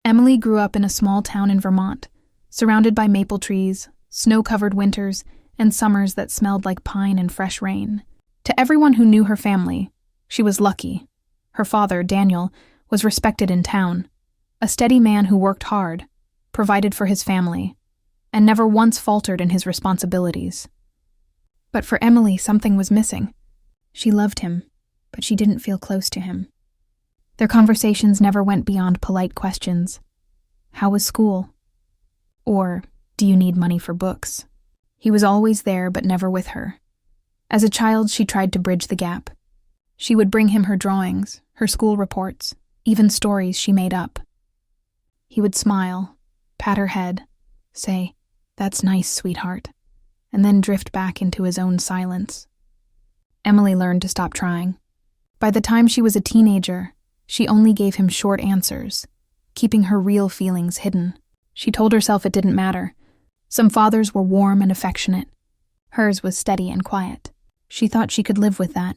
Emily grew up in a small town in Vermont, surrounded by maple trees, snow-covered winters, and summers that smelled like pine and fresh rain. To everyone who knew her family, she was lucky. Her father, Daniel, was respected in town, a steady man who worked hard, provided for his family, and never once faltered in his responsibilities. But for Emily, something was missing. She loved him, but she didn't feel close to him. Their conversations never went beyond polite questions. How was school? Or, do you need money for books? He was always there, but never with her. As a child, she tried to bridge the gap. She would bring him her drawings, her school reports, even stories she made up. He would smile, pat her head, say, "That's nice, sweetheart," and then drift back into his own silence. Emily learned to stop trying. By the time she was a teenager, she only gave him short answers, keeping her real feelings hidden. She told herself it didn't matter. Some fathers were warm and affectionate. Hers was steady and quiet. She thought she could live with that.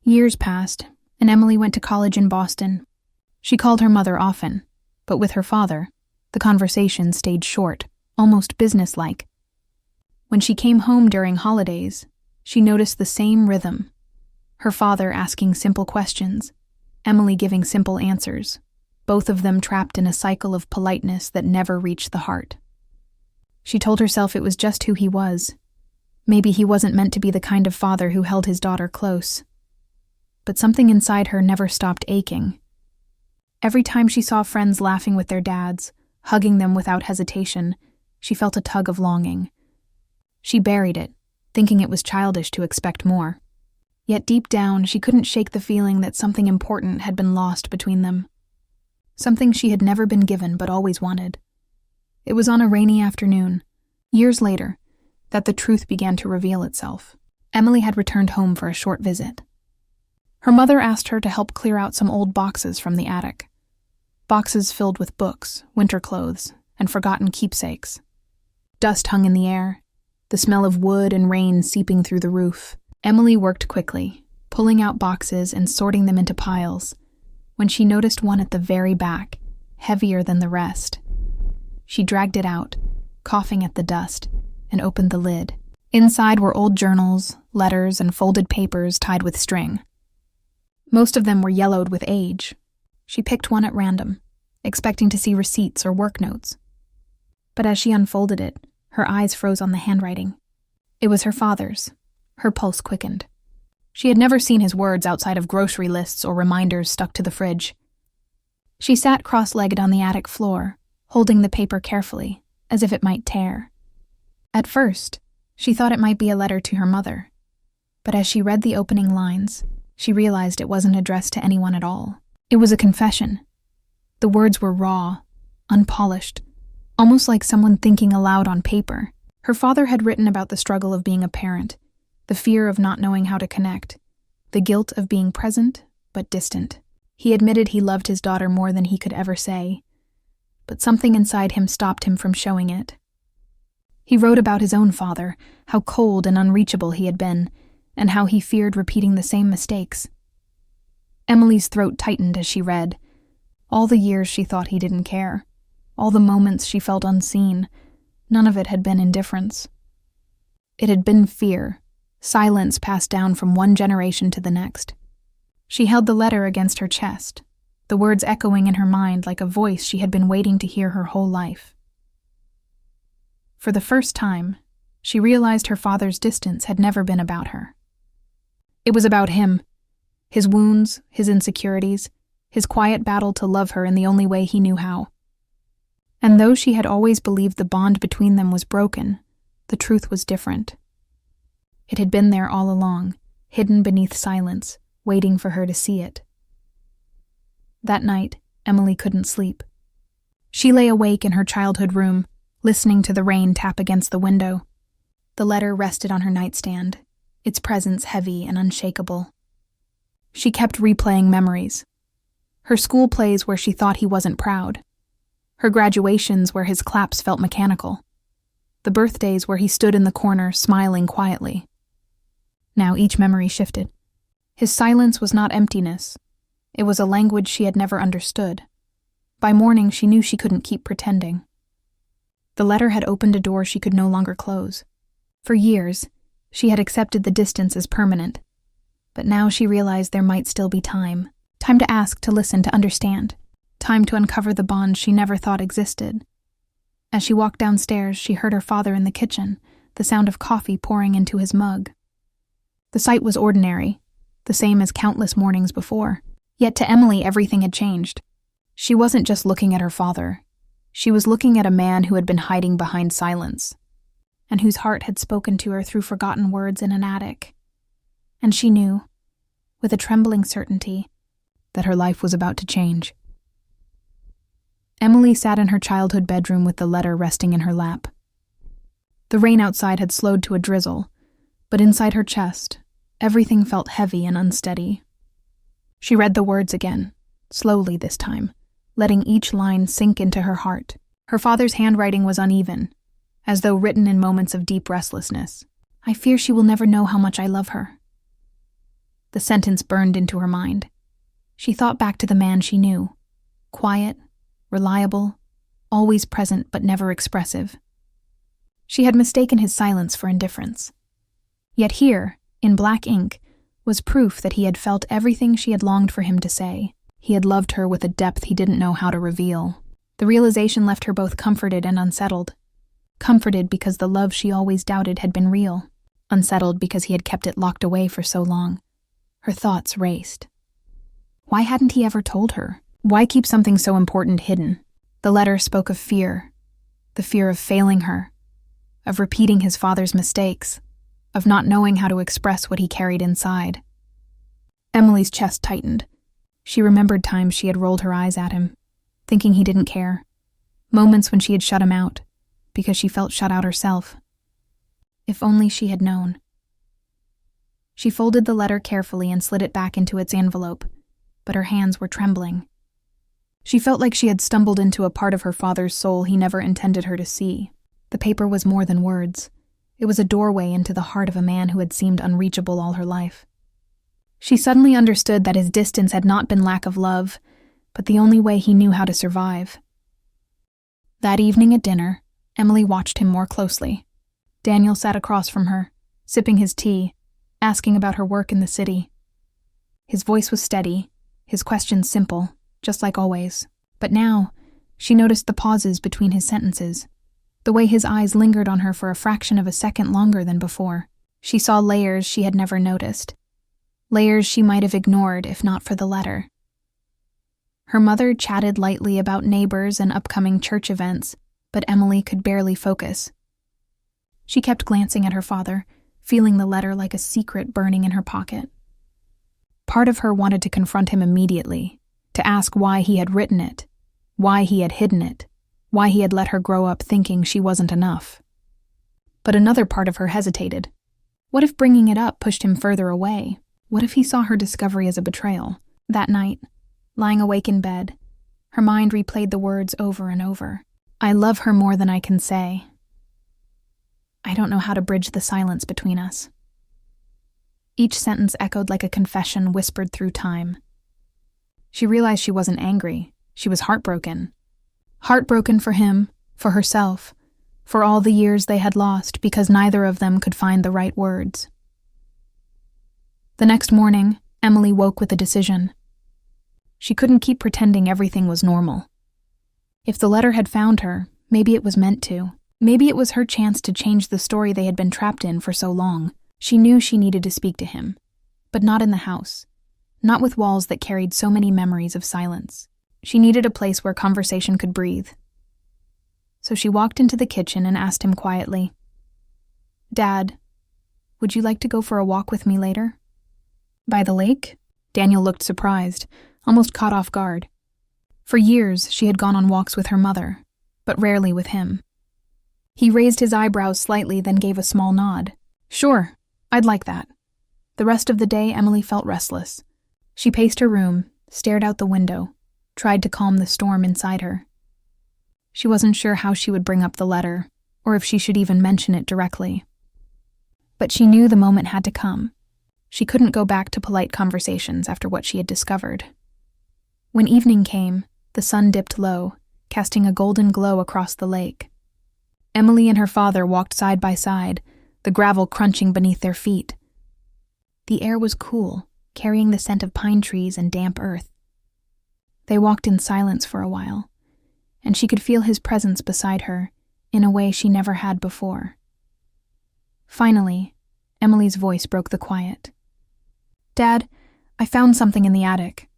Years passed, and Emily went to college in Boston. She called her mother often, but with her father, the conversation stayed short, almost businesslike. When she came home during holidays, she noticed the same rhythm. Her father asking simple questions, Emily giving simple answers, both of them trapped in a cycle of politeness that never reached the heart. She told herself it was just who he was. Maybe he wasn't meant to be the kind of father who held his daughter close. But something inside her never stopped aching. Every time she saw friends laughing with their dads, hugging them without hesitation, she felt a tug of longing. She buried it, thinking it was childish to expect more. Yet deep down, she couldn't shake the feeling that something important had been lost between them. Something she had never been given but always wanted. It was on a rainy afternoon, years later, that the truth began to reveal itself. Emily had returned home for a short visit. Her mother asked her to help clear out some old boxes from the attic. Boxes filled with books, winter clothes, and forgotten keepsakes. Dust hung in the air, the smell of wood and rain seeping through the roof. Emily worked quickly, pulling out boxes and sorting them into piles, when she noticed one at the very back, heavier than the rest. She dragged it out, coughing at the dust, and opened the lid. Inside were old journals, letters, and folded papers tied with string. Most of them were yellowed with age. She picked one at random, expecting to see receipts or work notes. But as she unfolded it, her eyes froze on the handwriting. It was her father's. Her pulse quickened. She had never seen his words outside of grocery lists or reminders stuck to the fridge. She sat cross-legged on the attic floor, holding the paper carefully, as if it might tear. At first, she thought it might be a letter to her mother. But as she read the opening lines, she realized it wasn't addressed to anyone at all. It was a confession. The words were raw, unpolished, almost like someone thinking aloud on paper. Her father had written about the struggle of being a parent, the fear of not knowing how to connect, the guilt of being present but distant. He admitted he loved his daughter more than he could ever say, but something inside him stopped him from showing it. He wrote about his own father, how cold and unreachable he had been, and how he feared repeating the same mistakes. Emily's throat tightened as she read. All the years she thought he didn't care, all the moments she felt unseen, none of it had been indifference. It had been fear, silence passed down from one generation to the next. She held the letter against her chest, the words echoing in her mind like a voice she had been waiting to hear her whole life. For the first time, she realized her father's distance had never been about her. It was about him, his wounds, his insecurities, his quiet battle to love her in the only way he knew how. And though she had always believed the bond between them was broken, the truth was different. It had been there all along, hidden beneath silence, waiting for her to see it. That night, Emily couldn't sleep. She lay awake in her childhood room, listening to the rain tap against the window. The letter rested on her nightstand, its presence heavy and unshakable. She kept replaying memories. Her school plays where she thought he wasn't proud. Her graduations where his claps felt mechanical. The birthdays where he stood in the corner, smiling quietly. Now each memory shifted. His silence was not emptiness. It was a language she had never understood. By morning, she knew she couldn't keep pretending. The letter had opened a door she could no longer close. For years, she had accepted the distance as permanent. But now she realized there might still be time. Time to ask, to listen, to understand. Time to uncover the bond she never thought existed. As she walked downstairs, she heard her father in the kitchen, the sound of coffee pouring into his mug. The sight was ordinary, the same as countless mornings before. Yet to Emily, everything had changed. She wasn't just looking at her father. She was looking at a man who had been hiding behind silence, and whose heart had spoken to her through forgotten words in an attic. And she knew, with a trembling certainty, that her life was about to change. Emily sat in her childhood bedroom with the letter resting in her lap. The rain outside had slowed to a drizzle, but inside her chest, everything felt heavy and unsteady. She read the words again, slowly this time, letting each line sink into her heart. Her father's handwriting was uneven, as though written in moments of deep restlessness. "I fear she will never know how much I love her." The sentence burned into her mind. She thought back to the man she knew, quiet, reliable, always present but never expressive. She had mistaken his silence for indifference. Yet here, in black ink, was proof that he had felt everything she had longed for him to say. He had loved her with a depth he didn't know how to reveal. The realization left her both comforted and unsettled. Comforted because the love she always doubted had been real. Unsettled because he had kept it locked away for so long. Her thoughts raced. Why hadn't he ever told her? Why keep something so important hidden? The letter spoke of fear. The fear of failing her. Of repeating his father's mistakes. Of not knowing how to express what he carried inside. Emily's chest tightened. She remembered times she had rolled her eyes at him, thinking he didn't care. Moments when she had shut him out, because she felt shut out herself. If only she had known. She folded the letter carefully and slid it back into its envelope, but her hands were trembling. She felt like she had stumbled into a part of her father's soul he never intended her to see. The paper was more than words. It was a doorway into the heart of a man who had seemed unreachable all her life. She suddenly understood that his distance had not been lack of love, but the only way he knew how to survive. That evening at dinner, Emily watched him more closely. Daniel sat across from her, sipping his tea, asking about her work in the city. His voice was steady, his questions simple, just like always. But now, she noticed the pauses between his sentences, the way his eyes lingered on her for a fraction of a second longer than before. She saw layers she had never noticed. Layers she might have ignored if not for the letter. Her mother chatted lightly about neighbors and upcoming church events, but Emily could barely focus. She kept glancing at her father, feeling the letter like a secret burning in her pocket. Part of her wanted to confront him immediately, to ask why he had written it, why he had hidden it, why he had let her grow up thinking she wasn't enough. But another part of her hesitated. What if bringing it up pushed him further away? What if he saw her discovery as a betrayal? That night, lying awake in bed, her mind replayed the words over and over. I love her more than I can say. I don't know how to bridge the silence between us. Each sentence echoed like a confession whispered through time. She realized she wasn't angry. She was heartbroken. Heartbroken for him, for herself, for all the years they had lost because neither of them could find the right words. The next morning, Emily woke with a decision. She couldn't keep pretending everything was normal. If the letter had found her, maybe it was meant to. Maybe it was her chance to change the story they had been trapped in for so long. She knew she needed to speak to him, but not in the house, not with walls that carried so many memories of silence. She needed a place where conversation could breathe. So she walked into the kitchen and asked him quietly, "Dad, would you like to go for a walk with me later?" "By the lake?" Daniel looked surprised, almost caught off guard. For years, she had gone on walks with her mother, but rarely with him. He raised his eyebrows slightly, then gave a small nod. "Sure, I'd like that." The rest of the day, Emily felt restless. She paced her room, stared out the window, tried to calm the storm inside her. She wasn't sure how she would bring up the letter, or if she should even mention it directly. But she knew the moment had to come. She couldn't go back to polite conversations after what she had discovered. When evening came, The sun dipped low, casting a golden glow across the lake. Emily and her father walked side by side, the gravel crunching beneath their feet. The air was cool, carrying the scent of pine trees and damp earth. They walked in silence for a while, and she could feel his presence beside her in a way she never had before. Finally, Emily's voice broke the quiet. "Dad, I found something in the attic."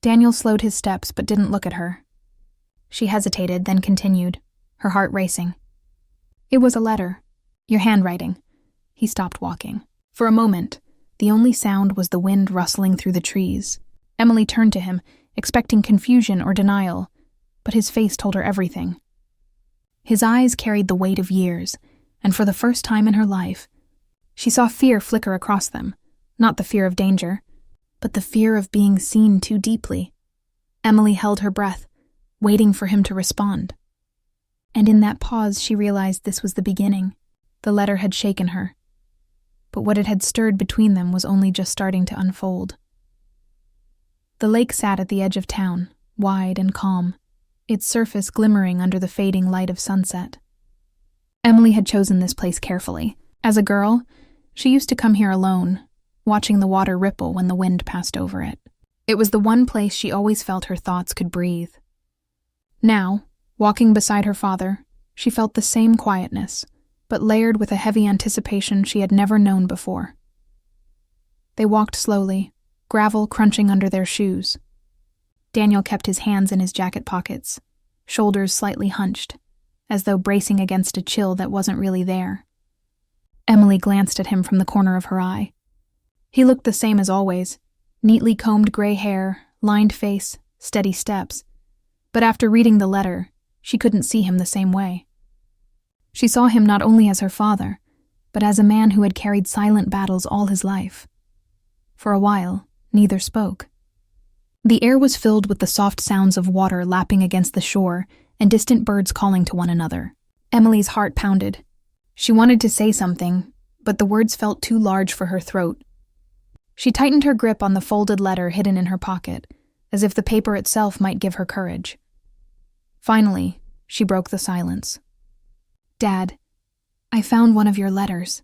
Daniel slowed his steps but didn't look at her. She hesitated, then continued, her heart racing. "It was a letter. Your handwriting." He stopped walking. For a moment, the only sound was the wind rustling through the trees. Emily turned to him, expecting confusion or denial, but his face told her everything. His eyes carried the weight of years, and for the first time in her life, she saw fear flicker across them, not the fear of danger, but the fear of being seen too deeply. Emily held her breath, waiting for him to respond. And in that pause, she realized this was the beginning. The letter had shaken her, but what it had stirred between them was only just starting to unfold. The lake sat at the edge of town, wide and calm, its surface glimmering under the fading light of sunset. Emily had chosen this place carefully. As a girl, she used to come here alone, watching the water ripple when the wind passed over it. It was the one place she always felt her thoughts could breathe. Now, walking beside her father, she felt the same quietness, but layered with a heavy anticipation she had never known before. They walked slowly, gravel crunching under their shoes. Daniel kept his hands in his jacket pockets, shoulders slightly hunched, as though bracing against a chill that wasn't really there. Emily glanced at him from the corner of her eye. He looked the same as always, neatly combed gray hair, lined face, steady steps. But after reading the letter, she couldn't see him the same way. She saw him not only as her father, but as a man who had carried silent battles all his life. For a while, neither spoke. The air was filled with the soft sounds of water lapping against the shore and distant birds calling to one another. Emily's heart pounded. She wanted to say something, but the words felt too large for her throat. She tightened her grip on the folded letter hidden in her pocket, as if the paper itself might give her courage. Finally, she broke the silence. "Dad, I found one of your letters."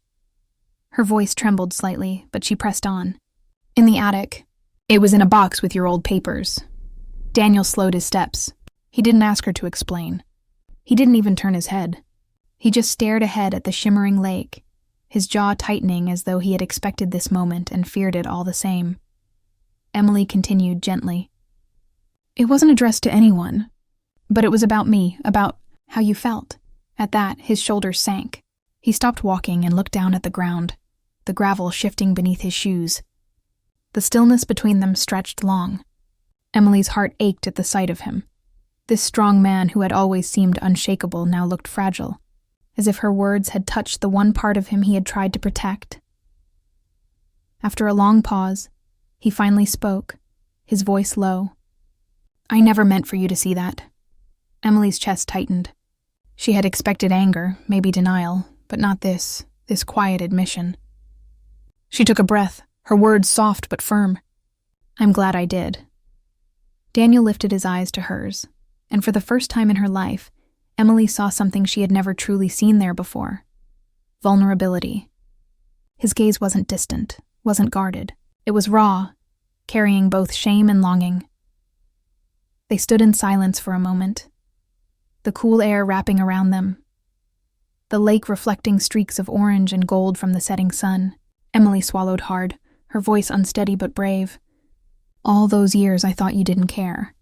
Her voice trembled slightly, but she pressed on. "In the attic. It was in a box with your old papers." Daniel slowed his steps. He didn't ask her to explain. He didn't even turn his head. He just stared ahead at the shimmering lake, his jaw tightening as though he had expected this moment and feared it all the same. Emily continued gently. "It wasn't addressed to anyone, but it was about me, about how you felt." At that, his shoulders sank. He stopped walking and looked down at the ground, the gravel shifting beneath his shoes. The stillness between them stretched long. Emily's heart ached at the sight of him. This strong man who had always seemed unshakable now looked fragile, as if her words had touched the one part of him he had tried to protect. After a long pause, he finally spoke, his voice low. "I never meant for you to see that." Emily's chest tightened. She had expected anger, maybe denial, but not this quiet admission. She took a breath, her words soft but firm. "I'm glad I did." Daniel lifted his eyes to hers, and for the first time in her life, Emily saw something she had never truly seen there before. Vulnerability. His gaze wasn't distant, wasn't guarded. It was raw, carrying both shame and longing. They stood in silence for a moment, the cool air wrapping around them, the lake reflecting streaks of orange and gold from the setting sun. Emily swallowed hard, her voice unsteady but brave. "All those years I thought you didn't care.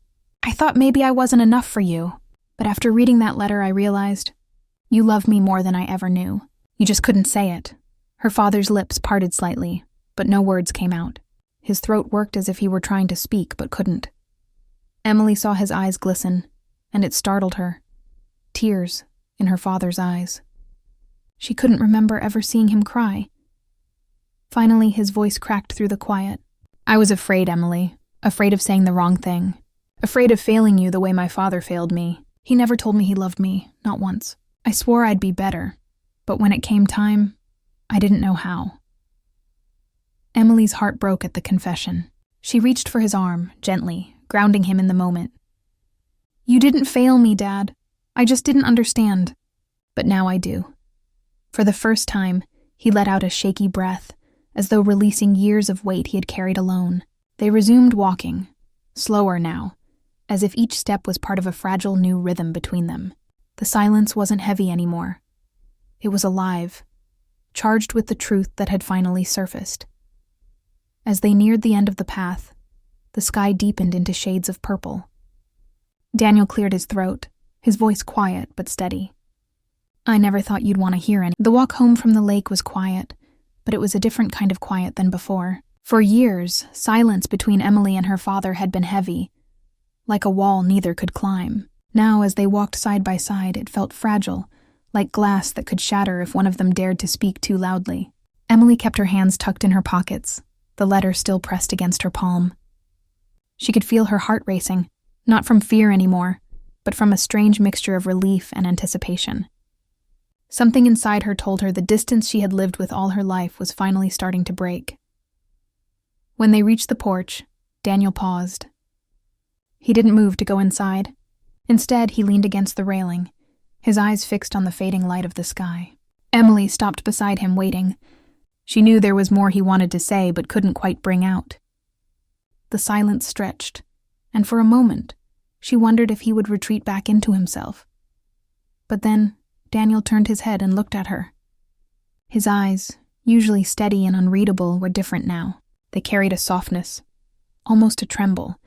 I thought maybe I wasn't enough for you. But after reading that letter, I realized you love me more than I ever knew. You just couldn't say it." Her father's lips parted slightly, but no words came out. His throat worked as if he were trying to speak, but couldn't. Emily saw his eyes glisten, and it startled her. Tears in her father's eyes. She couldn't remember ever seeing him cry. Finally, his voice cracked through the quiet. "I was afraid, Emily. Afraid of saying the wrong thing. Afraid of failing you the way my father failed me. He never told me he loved me, not once. I swore I'd be better, but when it came time, I didn't know how." Emily's heart broke at the confession. She reached for his arm, gently, grounding him in the moment. You didn't fail me, Dad. I just didn't understand. But now I do. For the first time, he let out a shaky breath, as though releasing years of weight he had carried alone. They resumed walking, slower now, as if each step was part of a fragile new rhythm between them. The silence wasn't heavy anymore. It was alive, charged with the truth that had finally surfaced. As they neared the end of the path, the sky deepened into shades of purple. Daniel cleared his throat, his voice quiet but steady. I never thought you'd want to hear any. The walk home from the lake was quiet, but it was a different kind of quiet than before. For years, silence between Emily and her father had been heavy, like a wall neither could climb. Now, as they walked side by side, it felt fragile, like glass that could shatter if one of them dared to speak too loudly. Emily kept her hands tucked in her pockets, the letter still pressed against her palm. She could feel her heart racing, not from fear anymore, but from a strange mixture of relief and anticipation. Something inside her told her the distance she had lived with all her life was finally starting to break. When they reached the porch, Daniel paused. He didn't move to go inside. Instead, he leaned against the railing, his eyes fixed on the fading light of the sky. Emily stopped beside him, waiting. She knew there was more he wanted to say but couldn't quite bring out. The silence stretched, and for a moment, she wondered if he would retreat back into himself. But then, Daniel turned his head and looked at her. His eyes, usually steady and unreadable, were different now. They carried a softness, almost a tremble,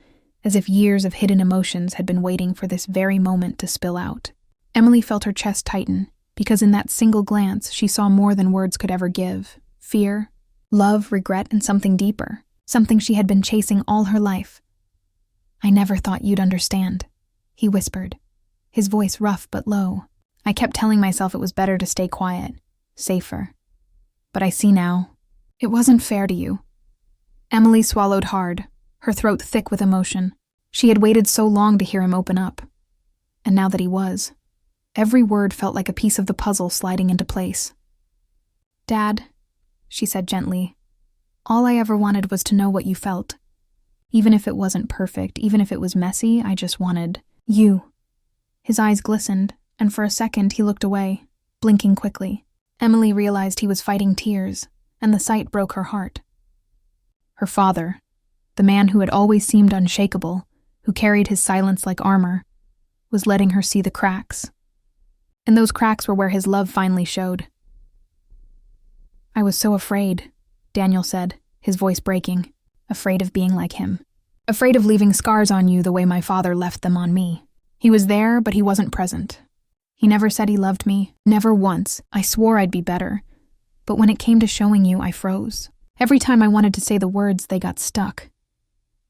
as if years of hidden emotions had been waiting for this very moment to spill out. Emily felt her chest tighten, because in that single glance she saw more than words could ever give. Fear, love, regret, and something deeper, something she had been chasing all her life. I never thought you'd understand, he whispered, his voice rough but low. I kept telling myself it was better to stay quiet, safer. But I see now, it wasn't fair to you. Emily swallowed hard, her throat thick with emotion. She had waited so long to hear him open up. And now that he was, every word felt like a piece of the puzzle sliding into place. Dad, she said gently, all I ever wanted was to know what you felt. Even if it wasn't perfect, even if it was messy, I just wanted you. His eyes glistened, and for a second he looked away, blinking quickly. Emily realized he was fighting tears, and the sight broke her heart. Her father, the man who had always seemed unshakable, who carried his silence like armor, was letting her see the cracks. And those cracks were where his love finally showed. I was so afraid, Daniel said, his voice breaking, afraid of being like him. Afraid of leaving scars on you the way my father left them on me. He was there, but he wasn't present. He never said he loved me, never once. I swore I'd be better. But when it came to showing you, I froze. Every time I wanted to say the words, they got stuck.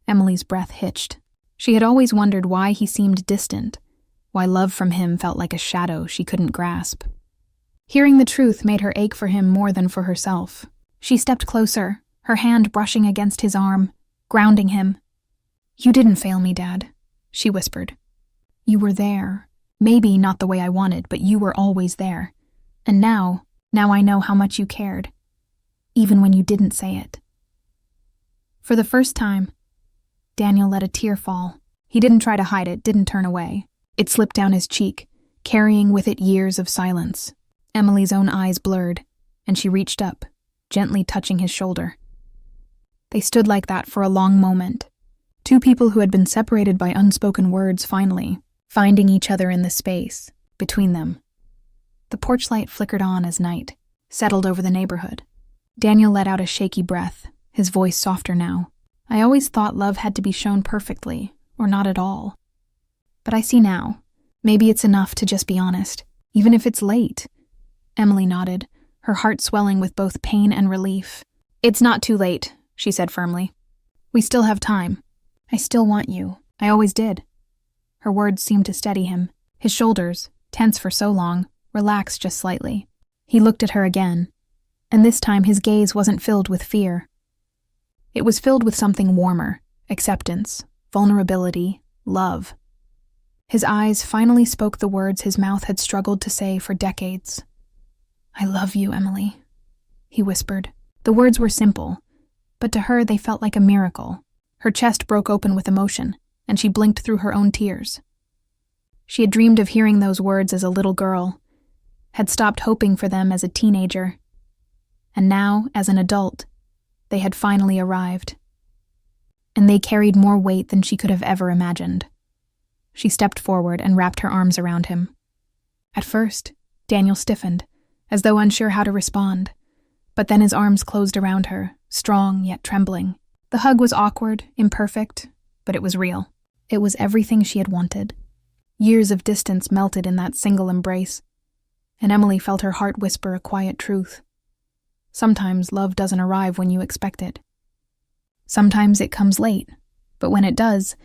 Emily's breath hitched. She had always wondered why he seemed distant, why love from him felt like a shadow she couldn't grasp. Hearing the truth made her ache for him more than for herself. She stepped closer, her hand brushing against his arm, grounding him. You didn't fail me, Dad, she whispered. You were there. Maybe not the way I wanted, but you were always there. And now I know how much you cared, even when you didn't say it. For the first time, Daniel let a tear fall. He didn't try to hide it, didn't turn away. It slipped down his cheek, carrying with it years of silence. Emily's own eyes blurred, and she reached up, gently touching his shoulder. They stood like that for a long moment. Two people who had been separated by unspoken words finally, finding each other in the space between them. The porch light flickered on as night settled over the neighborhood. Daniel let out a shaky breath, his voice softer now. I always thought love had to be shown perfectly, or not at all. But I see now. Maybe it's enough to just be honest, even if it's late. Emily nodded, her heart swelling with both pain and relief. It's not too late, she said firmly. We still have time. I still want you. I always did. Her words seemed to steady him. His shoulders, tense for so long, relaxed just slightly. He looked at her again, and this time his gaze wasn't filled with fear. It was filled with something warmer, acceptance, vulnerability, love. His eyes finally spoke the words his mouth had struggled to say for decades. I love you, Emily, he whispered. The words were simple, but to her they felt like a miracle. Her chest broke open with emotion, and she blinked through her own tears. She had dreamed of hearing those words as a little girl, had stopped hoping for them as a teenager, and now, as an adult, they had finally arrived. And they carried more weight than she could have ever imagined. She stepped forward and wrapped her arms around him. At first, Daniel stiffened, as though unsure how to respond, but then his arms closed around her, strong yet trembling. The hug was awkward, imperfect, but it was real. It was everything she had wanted. Years of distance melted in that single embrace, and Emily felt her heart whisper a quiet truth. Sometimes love doesn't arrive when you expect it. Sometimes it comes late, but when it does,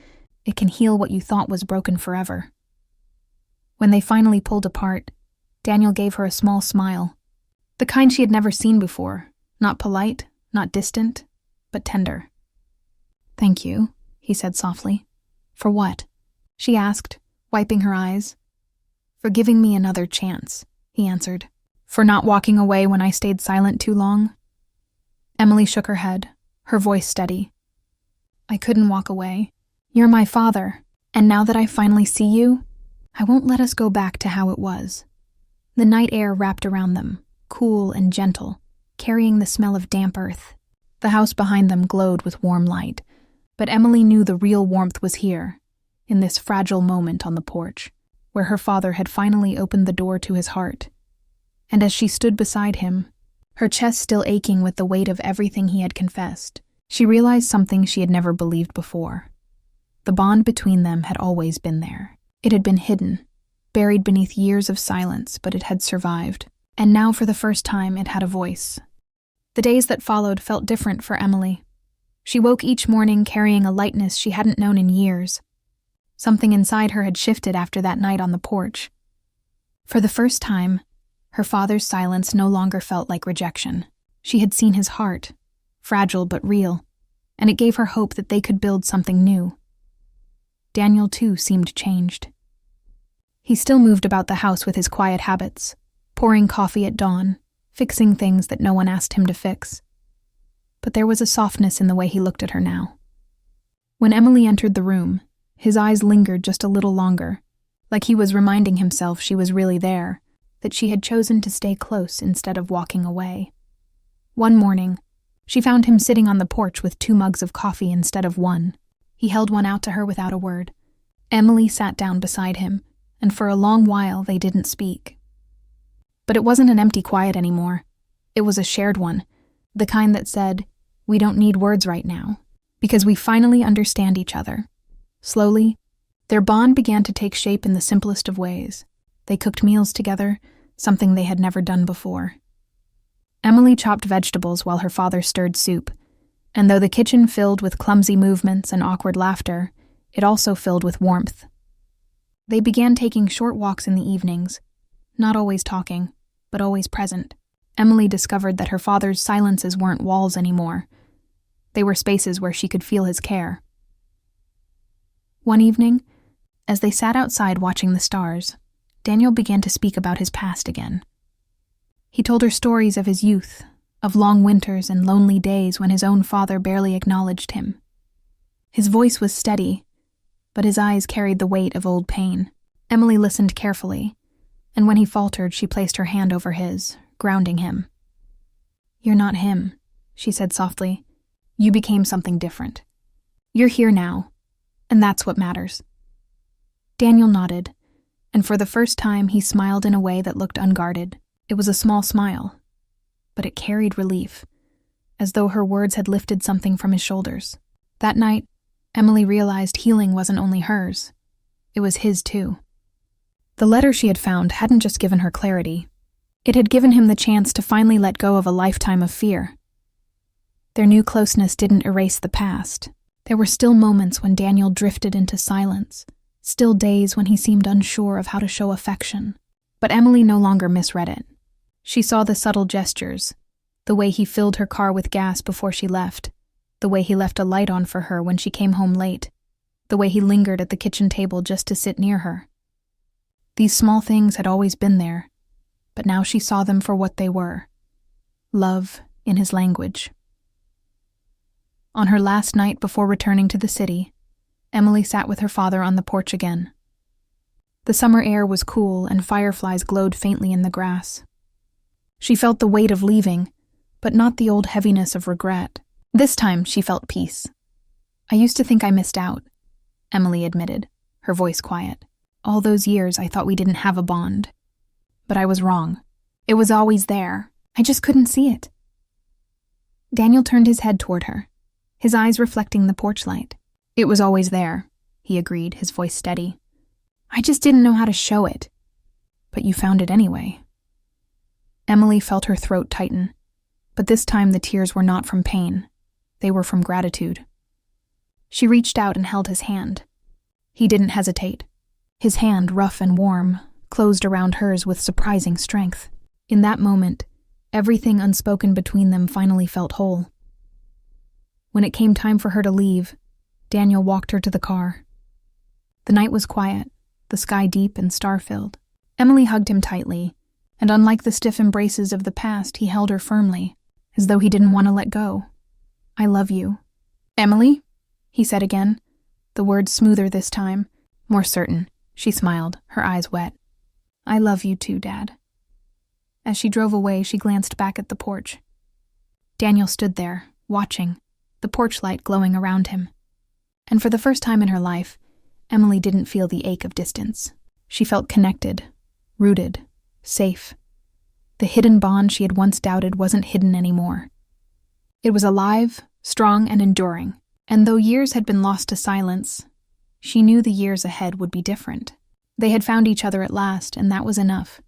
it can heal what you thought was broken forever. When they finally pulled apart, Daniel gave her a small smile, the kind she had never seen before, not polite, not distant, but tender. "Thank you," he said softly. "For what?" she asked, wiping her eyes. "For giving me another chance," he answered. "For not walking away when I stayed silent too long?" Emily shook her head, her voice steady. "I couldn't walk away. You're my father, and now that I finally see you, I won't let us go back to how it was." The night air wrapped around them, cool and gentle, carrying the smell of damp earth. The house behind them glowed with warm light, but Emily knew the real warmth was here, in this fragile moment on the porch, where her father had finally opened the door to his heart. And as she stood beside him, her chest still aching with the weight of everything he had confessed, she realized something she had never believed before. The bond between them had always been there. It had been hidden, buried beneath years of silence, but it had survived. And now for the first time it had a voice. The days that followed felt different for Emily. She woke each morning carrying a lightness she hadn't known in years. Something inside her had shifted after that night on the porch. For the first time, her father's silence no longer felt like rejection. She had seen his heart, fragile but real, and it gave her hope that they could build something new. Daniel, too, seemed changed. He still moved about the house with his quiet habits, pouring coffee at dawn, fixing things that no one asked him to fix. But there was a softness in the way he looked at her now. When Emily entered the room, his eyes lingered just a little longer, like he was reminding himself she was really there, that she had chosen to stay close instead of walking away. One morning, she found him sitting on the porch with 2 mugs of coffee instead of 1. He held one out to her without a word. Emily sat down beside him, and for a long while they didn't speak. But it wasn't an empty quiet anymore. It was a shared one, the kind that said, "We don't need words right now, because we finally understand each other." Slowly, their bond began to take shape in the simplest of ways. They cooked meals together, something they had never done before. Emily chopped vegetables while her father stirred soup, and though the kitchen filled with clumsy movements and awkward laughter, it also filled with warmth. They began taking short walks in the evenings, not always talking, but always present. Emily discovered that her father's silences weren't walls anymore. They were spaces where she could feel his care. One evening, as they sat outside watching the stars, Daniel began to speak about his past again. He told her stories of his youth, of long winters and lonely days when his own father barely acknowledged him. His voice was steady, but his eyes carried the weight of old pain. Emily listened carefully, and when he faltered, she placed her hand over his, grounding him. "You're not him," she said softly. "You became something different. You're here now, and that's what matters." Daniel nodded, and for the first time he smiled in a way that looked unguarded. It was a small smile, but it carried relief, as though her words had lifted something from his shoulders. That night, Emily realized healing wasn't only hers, it was his too. The letter she had found hadn't just given her clarity. It had given him the chance to finally let go of a lifetime of fear. Their new closeness didn't erase the past. There were still moments when Daniel drifted into silence, still days when he seemed unsure of how to show affection. But Emily no longer misread it. She saw the subtle gestures, the way he filled her car with gas before she left, the way he left a light on for her when she came home late, the way he lingered at the kitchen table just to sit near her. These small things had always been there, but now she saw them for what they were: love in his language. On her last night before returning to the city, Emily sat with her father on the porch again. The summer air was cool and fireflies glowed faintly in the grass. She felt the weight of leaving, but not the old heaviness of regret. This time she felt peace. "I used to think I missed out," Emily admitted, her voice quiet. "All those years I thought we didn't have a bond. But I was wrong. It was always there. I just couldn't see it." Daniel turned his head toward her, his eyes reflecting the porch light. "It was always there," he agreed, his voice steady. "I just didn't know how to show it. But you found it anyway." Emily felt her throat tighten, but this time the tears were not from pain. They were from gratitude. She reached out and held his hand. He didn't hesitate. His hand, rough and warm, closed around hers with surprising strength. In that moment, everything unspoken between them finally felt whole. When it came time for her to leave, Daniel walked her to the car. The night was quiet, the sky deep and star-filled. Emily hugged him tightly, and unlike the stiff embraces of the past, he held her firmly, as though he didn't want to let go. "I love you." "Emily?" he said again, the words smoother this time, more certain. She smiled, her eyes wet. "I love you too, Dad." As she drove away, she glanced back at the porch. Daniel stood there, watching, the porch light glowing around him. And for the first time in her life, Emily didn't feel the ache of distance. She felt connected, rooted, safe. The hidden bond she had once doubted wasn't hidden anymore. It was alive, strong, and enduring. And though years had been lost to silence, she knew the years ahead would be different. They had found each other at last, and that was enough.